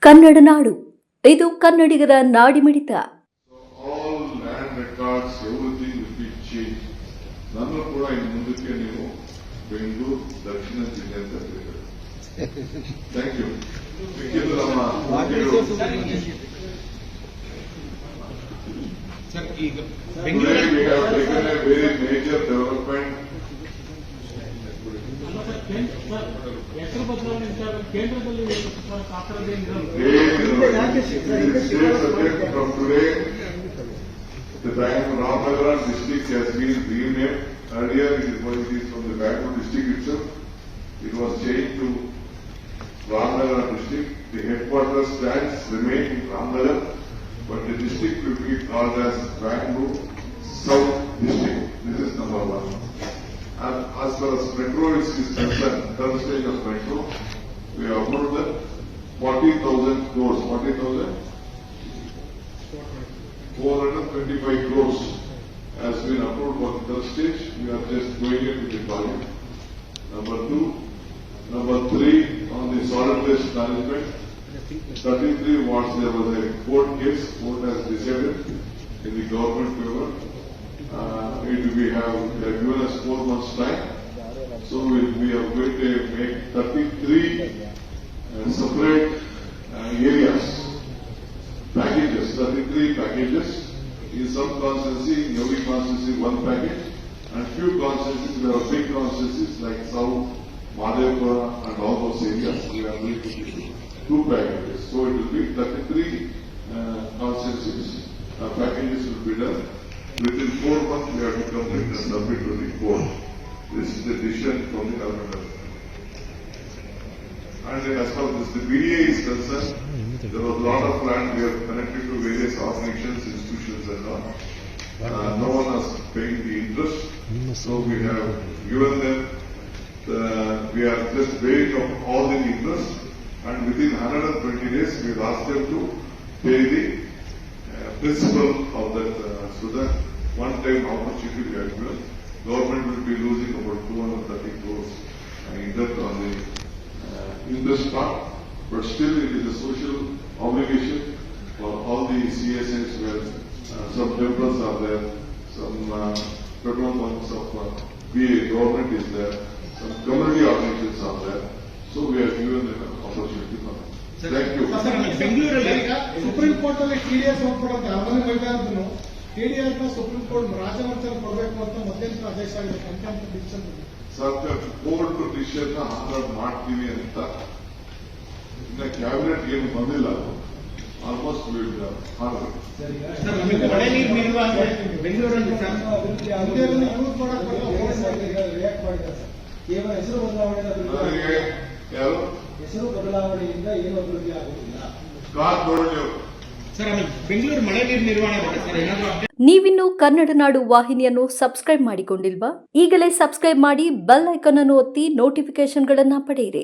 ಕನ್ನಡ ನಾಡು ಇದು ಕನ್ನಡಿಗರ ನಾಡಿಮಿಡಿತ. All land records, everything will be changed. ನಾನು ಕೂಡ ಇನ್ನು ಮುಂದಕ್ಕೆ ನೀವು ಬೆಂಗಳೂರು ದಕ್ಷಿಣ ಜಿಲ್ಲೆ ಅಂತ ಕರೀತಾರೆ. Thank you. ಇದು ನಮ್ಮ Today we have taken a very major development. From today, the Ramnagara district has been renamed. Earlier it was from the Bangalore district itself. It was changed to Ramnagara district. The headquarters stands remain in Ramnagar, but the district will be called as Bangalore South District. This is number one. And as far as metro is concerned, third stage of metro, we have approved the 40,000 crores, 40,425 crores has been approved for the third stage. We are just going into the volume. Number two. Number three, on the solid waste management, 33 watts there was a court case. Court has decided in the government favor. We have given us 4 months time. So we are going to make 33 separate areas, packages, 33 packages. In some constituency, in every constituency, one package. And few constituencies, there are big constituencies like South, Madhepura and all those areas. We are going to do 2 packages. So it will be 33 constituencies. Packages will be done. Within 4 months, we have to complete and submit to the court. This is the decision from the government. And as far as the BDA is concerned, there was a lot of land we have connected to various organizations, institutions and all. No one has paid the interest, so we have given them, we are just paying of all the interest, and within 120 days we will ask them to pay the principal of that, so that one-time opportunity we have given. Government will be losing about 230 crores interest on the interest part, but still it is a social obligation for all the CSS where some temples are there, some petrol pumps of BA government is there, some community organizations are there, so we have given them an opportunity for that. Thank you. ಬೆಂಗಳೂರಲ್ಲಿ supreme court ಅಲ್ಲಿ TDS ಹೋಗ್ಕೊಡೋದು ಅವನೇ ಬೇಕಾದ್ರು TDS ನ supreme court ರಾಜಮರ್ಚಲ್ ಕೊಡಬೇಕು ಅಂತ ಮಧ್ಯಂತರ ಆದೇಶ ಆಗಿದೆ ಕಂಟೆಂಪ್ಟ್ ಡಿಸಿಷನ್. ಸರ್ಕಾರ ಕೋರ್ಟ್ ಡಿಸಿಷನ್ ಆಧಾರ ಮಾಡ್ತೀವಿ ಅಂತ ಇನ್ನ ಕ್ಯಾಬಿನೆಟ್ ಏನು ಬಂದಿಲ್ಲ. ಆಲ್ಮೋಸ್ಟ್ ಬೆಂಗಳೂರಲ್ಲಿ ಯೂಸ್ ಮಾಡಕ್ಕೆ ರಿಯಾಕ್ಟ್ ಮಾಡಿದ್ದಾರೆ. ಕೇವಲ ಹೆಸರು ಬದಲಾವಣೆ ಯಾರು ಹೆಸರು ಬದಲಾವಣೆಯಿಂದ ಏನು ಅಭಿವೃದ್ಧಿ ಆಗುತ್ತಿಲ್ಲ. ಬೆಂಗಳೂರು ಮಳೆ ನೀರು ನಿರ್ವಹಣೆ ನೀವಿನ್ನು ಕನ್ನಡ ನಾಡು ವಾಹಿನಿಯನ್ನು ಸಬ್ಸ್ಕ್ರೈಬ್ ಮಾಡಿಕೊಂಡಿಲ್ವಾ? ಈಗಲೇ ಸಬ್ಸ್ಕ್ರೈಬ್ ಮಾಡಿ ಬೆಲ್ ಐಕಾನ್ ಅನ್ನು ಒತ್ತಿ ನೋಟಿಫಿಕೇಶನ್ಗಳನ್ನು ಪಡೆಯಿರಿ.